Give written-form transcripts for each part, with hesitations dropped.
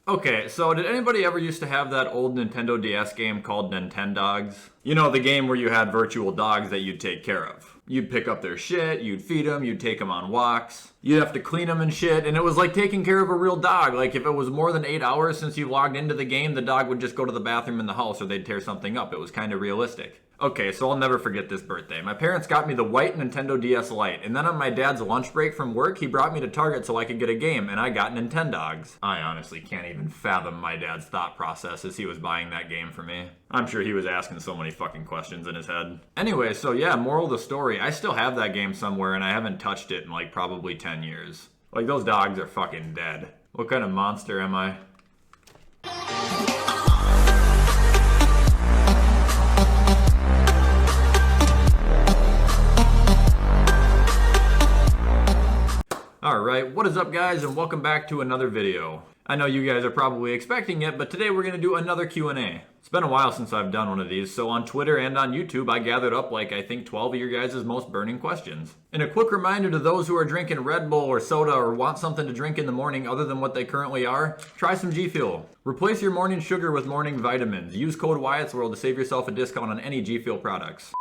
Okay, so did anybody ever used to have that old Nintendo DS game called Nintendogs? You know, the game where you had virtual dogs that you'd take care of. You'd pick up their shit, you'd feed them, you'd take them on walks. You'd have to clean them and shit, and it was like taking care of a real dog. Like, if it was more than 8 hours since you logged into the game, the dog would just go to the bathroom in the house or they'd tear something up. It was kind of realistic. Okay, so I'll never forget this birthday. My parents got me the white Nintendo DS Lite, and then on my dad's lunch break from work, he brought me to Target so I could get a game, and I got Nintendogs. I honestly can't even fathom my dad's thought process as he was buying that game for me. I'm sure he was asking so many fucking questions in his head. Anyway, so yeah, moral of the story, I still have that game somewhere, and I haven't touched it in like probably 10 years. Like, those dogs are fucking dead. What kind of monster am I? Alright, what is up guys, and welcome back to another video. I know you guys are probably expecting it, but today we're going to do another Q&A. It's been a while since I've done one of these, so on Twitter and on YouTube I gathered up like I think 12 of your guys' most burning questions. And a quick reminder to those who are drinking Red Bull or soda or want something to drink in the morning other than what they currently are, try some G Fuel. Replace your morning sugar with morning vitamins. Use code WyattzWorld to save yourself a discount on any G Fuel products.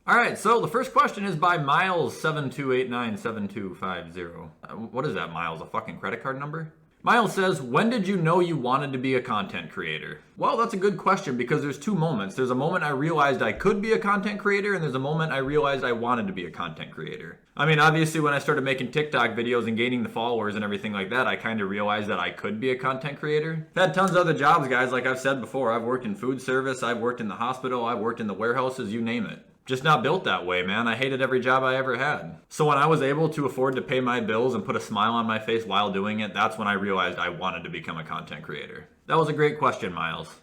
Alright, so the first question is by Miles72897250. What is that, Miles? A fucking credit card number? Miles says, when did you know you wanted to be a content creator? Well, that's a good question because there's two moments. There's a moment I realized I could be a content creator, and there's a moment I realized I wanted to be a content creator. I mean, obviously when I started making TikTok videos and gaining the followers and everything like that, I kind of realized that I could be a content creator. I've had tons of other jobs, guys, like I've said before. I've worked in food service, I've worked in the hospital, I've worked in the warehouses, you name it. Just not built that way, man. I hated every job I ever had. So when I was able to afford to pay my bills and put a smile on my face while doing it, that's when I realized I wanted to become a content creator. That was a great question, Miles.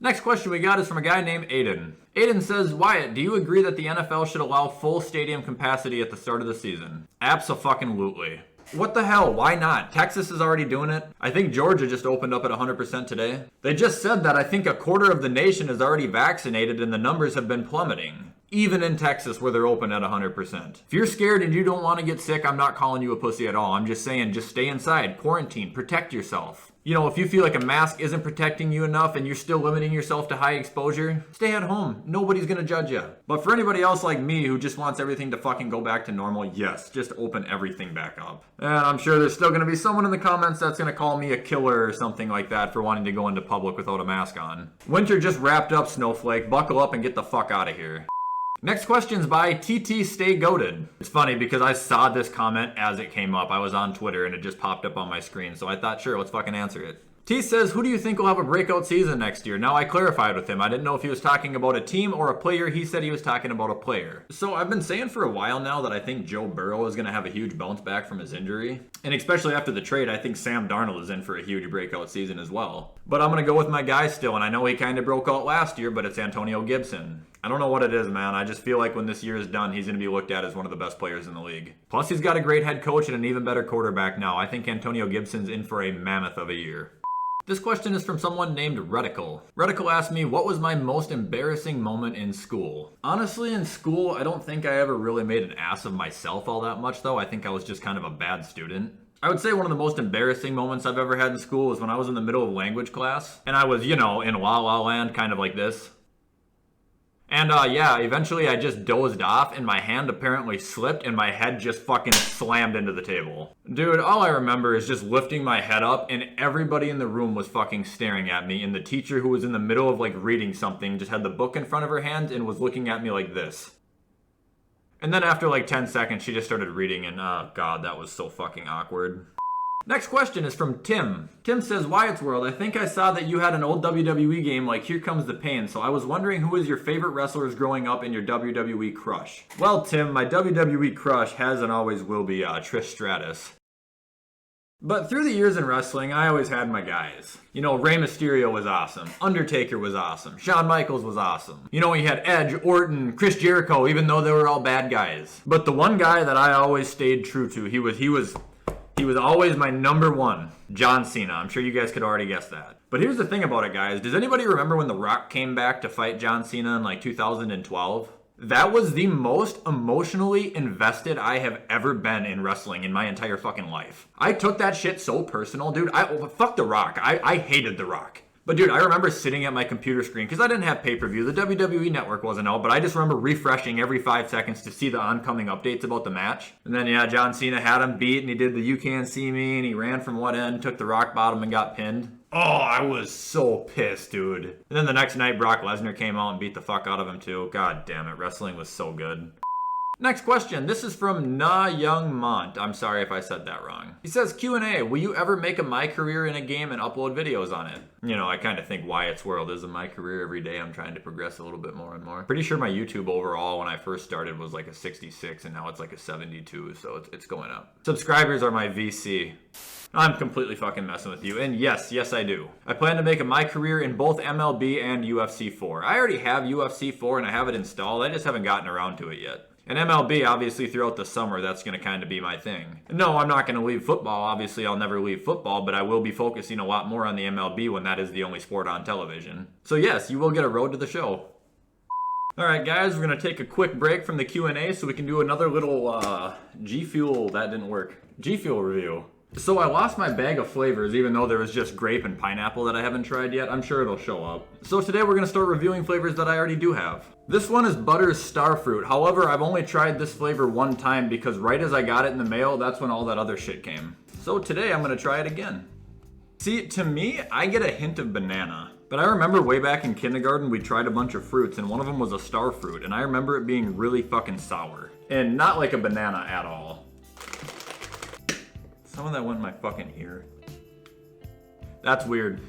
Next question we got is from a guy named Aiden. Aiden says, Wyatt, do you agree that the NFL should allow full stadium capacity at the start of the season? Abso-fucking-lutely. What the hell? Why not? Texas is already doing it. I think Georgia just opened up at 100% today. They just said that I think a quarter of the nation is already vaccinated and the numbers have been plummeting. Even in Texas where they're open at 100%. If you're scared and you don't want to get sick, I'm not calling you a pussy at all. I'm just saying, just stay inside, quarantine, protect yourself. You know, if you feel like a mask isn't protecting you enough and you're still limiting yourself to high exposure, stay at home. Nobody's gonna judge you. But for anybody else like me who just wants everything to fucking go back to normal, yes, just open everything back up. And I'm sure there's still gonna be someone in the comments that's gonna call me a killer or something like that for wanting to go into public without a mask on. Winter just wrapped up, Snowflake. Buckle up and get the fuck out of here. Next question's by TT Stay Goated. It's funny because I saw this comment as it came up. I was on Twitter and it just popped up on my screen, so I thought, sure, let's fucking answer it. T says, who do you think will have a breakout season next year? Now, I clarified with him. I didn't know if he was talking about a team or a player. He said he was talking about a player. So I've been saying for a while now that I think Joe Burrow is going to have a huge bounce back from his injury. And especially after the trade, I think Sam Darnold is in for a huge breakout season as well. But I'm going to go with my guy still, and I know he kind of broke out last year, but it's Antonio Gibson. I don't know what it is, man. I just feel like when this year is done, he's going to be looked at as one of the best players in the league. Plus, he's got a great head coach and an even better quarterback now. I think Antonio Gibson's in for a mammoth of a year. This question is from someone named Reticle. Reticle asked me, what was my most embarrassing moment in school? Honestly, in school, I don't think I ever really made an ass of myself all that much, though. I think I was just kind of a bad student. I would say one of the most embarrassing moments I've ever had in school was when I was in the middle of language class. And I was, you know, in La La Land, kind of like this. And yeah, eventually I just dozed off and my hand apparently slipped and my head just fucking slammed into the table. Dude, all I remember is just lifting my head up and everybody in the room was fucking staring at me, and the teacher, who was in the middle of like reading something, just had the book in front of her hand and was looking at me like this. And then after like 10 seconds she just started reading, and oh god, that was so fucking awkward. Next question is from Tim. Tim says, WyattzWorld, I think I saw that you had an old WWE game like Here Comes the Pain, so I was wondering who was your favorite wrestlers growing up and your WWE crush? Well, Tim, my WWE crush has and always will be Trish Stratus. But through the years in wrestling, I always had my guys. You know, Rey Mysterio was awesome. Undertaker was awesome. Shawn Michaels was awesome. You know, he had Edge, Orton, Chris Jericho, even though they were all bad guys. But the one guy that I always stayed true to, he was always my number one, John Cena. I'm sure you guys could already guess that. But here's the thing about it, guys. Does anybody remember when The Rock came back to fight John Cena in like 2012? That was the most emotionally invested I have ever been in wrestling in my entire fucking life. I took that shit so personal, dude. Fuck The Rock. I hated The Rock. But dude, I remember sitting at my computer screen, because I didn't have pay-per-view. The WWE Network wasn't out, but I just remember refreshing every 5 seconds to see the oncoming updates about the match. And then, yeah, John Cena had him beat, and he did the "you can't see me," and he ran from one end, took the rock bottom, and got pinned. Oh, I was so pissed, dude. And then the next night, Brock Lesnar came out and beat the fuck out of him, too. God damn it, wrestling was so good. Next question. This is from Na Young Mont. I'm sorry if I said that wrong. He says, Q&A, will you ever make a My Career in a game and upload videos on it? You know, I kind of think WyattzWorld is a My Career every day. I'm trying to progress a little bit more and more. Pretty sure my YouTube overall when I first started was like a 66 and now it's like a 72, so it's going up. Subscribers are my VC. I'm completely fucking messing with you. And yes, I do. I plan to make a My Career in both MLB and UFC 4. I already have UFC 4 and I have it installed. I just haven't gotten around to it yet. And MLB, obviously, throughout the summer, that's going to kind of be my thing. No, I'm not going to leave football. Obviously, I'll never leave football, but I will be focusing a lot more on the MLB when that is the only sport on television. So yes, you will get a road to the show. Alright guys, we're going to take a quick break from the Q&A so we can do another little G Fuel, that didn't work, G Fuel review. So I lost my bag of flavors even though there was just grape and pineapple that I haven't tried yet. I'm sure it'll show up. So today we're going to start reviewing flavors that I already do have. This one is Butter's Starfruit. However, I've only tried this flavor one time because right as I got it in the mail, that's when all that other shit came. So today I'm going to try it again. See, to me, I get a hint of banana. But I remember way back in kindergarten we tried a bunch of fruits and one of them was a starfruit and I remember it being really fucking sour. And not like a banana at all. Some of that went in my fucking ear. That's weird.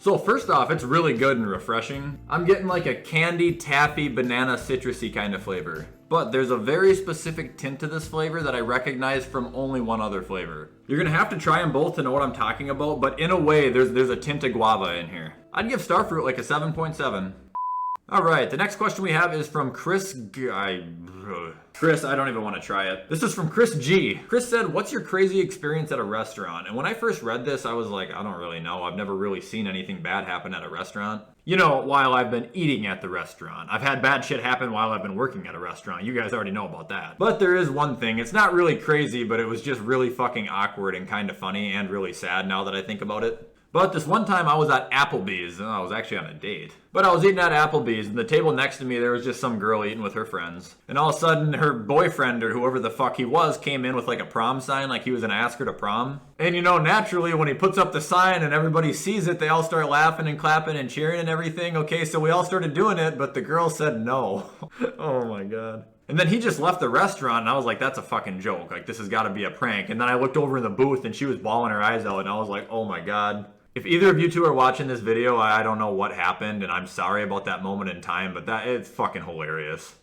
So first off, it's really good and refreshing. I'm getting like a candy, taffy, banana, citrusy kind of flavor. But there's a very specific tint to this flavor that I recognize from only one other flavor. You're gonna have to try them both to know what I'm talking about, but in a way, there's a tint of guava in here. I'd give Starfruit like a 7.7. Alright, the next question we have is from Chris, I don't even want to try it. This is from Chris G. Chris said, what's your crazy experience at a restaurant? And when I first read this, I was like, I don't really know. I've never really seen anything bad happen at a restaurant. You know, while I've been eating at the restaurant. I've had bad shit happen while I've been working at a restaurant. You guys already know about that. But there is one thing. It's not really crazy, but it was just really fucking awkward and kind of funny and really sad now that I think about it. But this one time I was at Applebee's, and I was actually on a date. But I was eating at Applebee's, and the table next to me, there was just some girl eating with her friends. And all of a sudden, her boyfriend, or whoever the fuck he was, came in with like a prom sign, like he was gonna ask her to prom. And you know, naturally, when he puts up the sign and everybody sees it, they all start laughing and clapping and cheering and everything. Okay, so we all started doing it, but the girl said no. Oh my god. And then he just left the restaurant, and I was like, that's a fucking joke. Like, this has gotta be a prank. And then I looked over in the booth, and she was bawling her eyes out, and I was like, oh my god. If either of you two are watching this video, I don't know what happened, and I'm sorry about that moment in time, but it's fucking hilarious.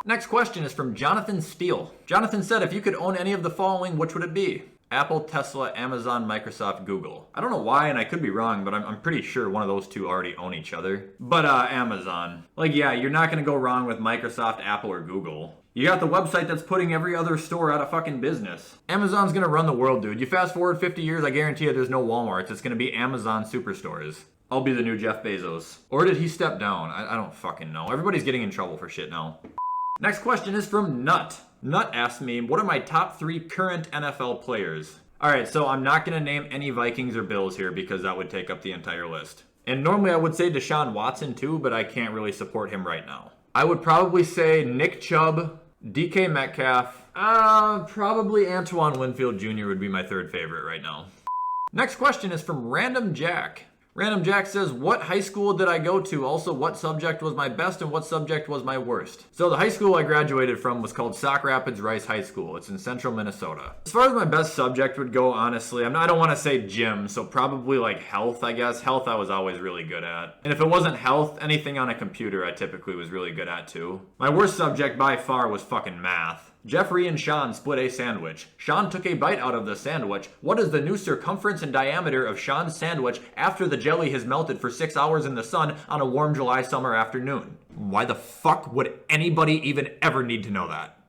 Next question is from Jonathan Steele. Jonathan said, if you could own any of the following, which would it be? Apple, Tesla, Amazon, Microsoft, Google. I don't know why, and I could be wrong, but I'm pretty sure one of those two already own each other. But Amazon. Like, yeah, you're not gonna go wrong with Microsoft, Apple, or Google. You got the website that's putting every other store out of fucking business. Amazon's gonna run the world, dude. You fast forward 50 years, I guarantee you there's no Walmarts. It's gonna be Amazon superstores. I'll be the new Jeff Bezos. Or did he step down? I don't fucking know. Everybody's getting in trouble for shit now. Next question is from Nut. Nut asked me, what are my top 3 current NFL players? Alright, so I'm not gonna name any Vikings or Bills here because that would take up the entire list. And normally I would say Deshaun Watson too, but I can't really support him right now. I would probably say Nick Chubb, DK Metcalf, probably Antoine Winfield Jr. would be my 3rd favorite right now. Next question is from Random Jack. Random Jack says, what high school did I go to? Also, what subject was my best and what subject was my worst? So the high school I graduated from was called Sauk Rapids Rice High School. It's in central Minnesota. As far as my best subject would go, honestly, I don't want to say gym, so probably like health, I guess. Health I was always really good at. And if it wasn't health, anything on a computer I typically was really good at too. My worst subject by far was fucking math. Jeffrey and Sean split a sandwich. Sean took a bite out of the sandwich. What is the new circumference and diameter of Sean's sandwich after the jelly has melted for 6 hours in the sun on a warm July summer afternoon? Why the fuck would anybody even ever need to know that?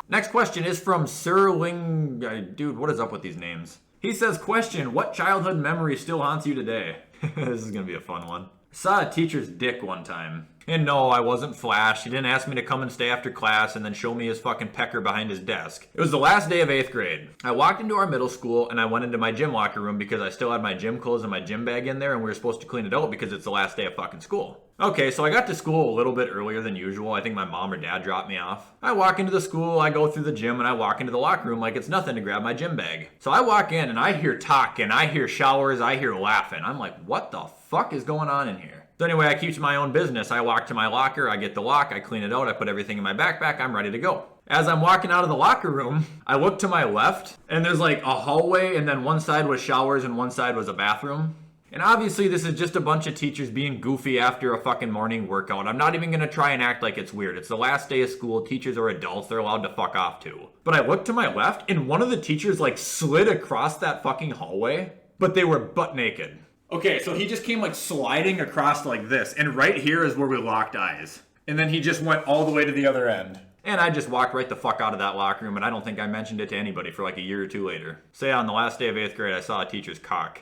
Next question is from Sir Ling... Dude, what is up with these names? He says, question, what childhood memory still haunts you today? This is gonna be a fun one. Saw a teacher's dick one time. And no, I wasn't Flash. He didn't ask me to come and stay after class and then show me his fucking pecker behind his desk. It was the last day of 8th grade. I walked into our middle school and I went into my gym locker room because I still had my gym clothes and my gym bag in there and we were supposed to clean it out because it's the last day of fucking school. Okay, so I got to school a little bit earlier than usual. I think my mom or dad dropped me off. I walk into the school, I go through the gym, and I walk into the locker room like it's nothing to grab my gym bag. So I walk in and I hear talking, I hear showers, I hear laughing. I'm like, what the fuck is going on in here? So anyway, I keep to my own business. I walk to my locker, I get the lock, I clean it out, I put everything in my backpack, I'm ready to go. As I'm walking out of the locker room, I look to my left, and there's like a hallway, and then one side was showers and one side was a bathroom. And obviously this is just a bunch of teachers being goofy after a fucking morning workout. I'm not even gonna try and act like it's weird. It's the last day of school. Teachers are adults. They're allowed to fuck off too. But I looked to my left and one of the teachers like slid across that fucking hallway, but they were butt naked. Okay, so he just came like sliding across like this. And right here is where we locked eyes. And then he just went all the way to the other end. And I just walked right the fuck out of that locker room and I don't think I mentioned it to anybody for like a year or two later. Say on the last day of 8th grade, I saw a teacher's cock.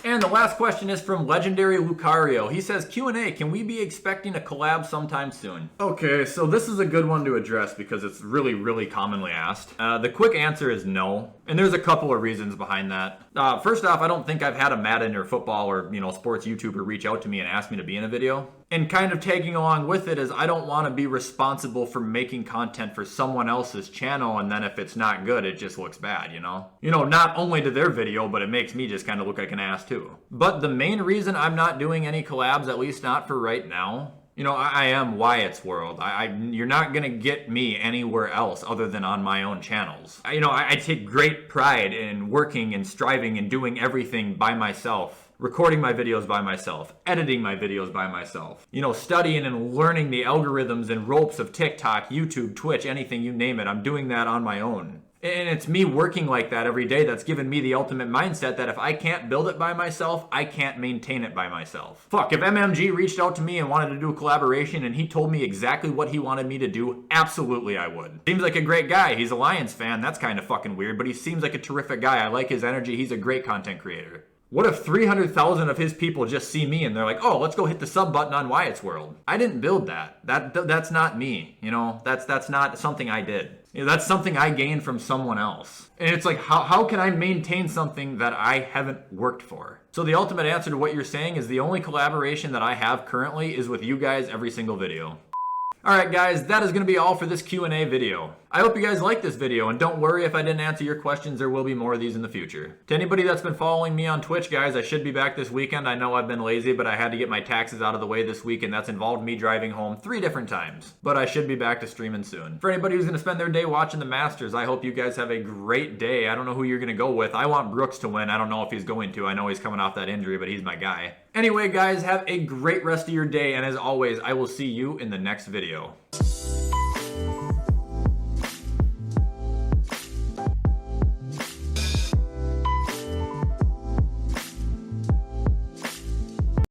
And the last question is from Legendary Lucario. He says, Q&A, can we be expecting a collab sometime soon? Okay, so this is a good one to address because it's really, really commonly asked. The quick answer is no. And there's a couple of reasons behind that. First off, I don't think I've had a Madden or football or, sports YouTuber reach out to me and ask me to be in a video. And kind of tagging along with it is I don't want to be responsible for making content for someone else's channel and then if it's not good, it just looks bad, not only to their video, but it makes me just kind of look like an ass too. But the main reason I'm not doing any collabs, at least not for right now, I am WyattzWorld. You're not going to get me anywhere else other than on my own channels. I take great pride in working and striving and doing everything by myself. Recording my videos by myself, editing my videos by myself, studying and learning the algorithms and ropes of TikTok, YouTube, Twitch, anything, you name it. I'm doing that on my own. And it's me working like that every day that's given me the ultimate mindset that if I can't build it by myself, I can't maintain it by myself. Fuck, if MMG reached out to me and wanted to do a collaboration and he told me exactly what he wanted me to do, absolutely I would. Seems like a great guy. He's a Lions fan. That's kind of fucking weird, but he seems like a terrific guy. I like his energy. He's a great content creator. What if 300,000 of his people just see me and they're like, oh, let's go hit the sub button on WyattzWorld? I didn't build that. That's not me. That's not something I did. That's something I gained from someone else. And it's like, how can I maintain something that I haven't worked for? So the ultimate answer to what you're saying is the only collaboration that I have currently is with you guys every single video. Alright guys, that is going to be all for this Q&A video. I hope you guys liked this video, and don't worry if I didn't answer your questions, there will be more of these in the future. To anybody that's been following me on Twitch, guys, I should be back this weekend. I know I've been lazy, but I had to get my taxes out of the way this week, and that's involved me driving home 3 different times. But I should be back to streaming soon. For anybody who's going to spend their day watching the Masters, I hope you guys have a great day. I don't know who you're going to go with. I want Brooks to win. I don't know if he's going to. I know he's coming off that injury, but he's my guy. Anyway, guys, have a great rest of your day, and as always, I will see you in the next video.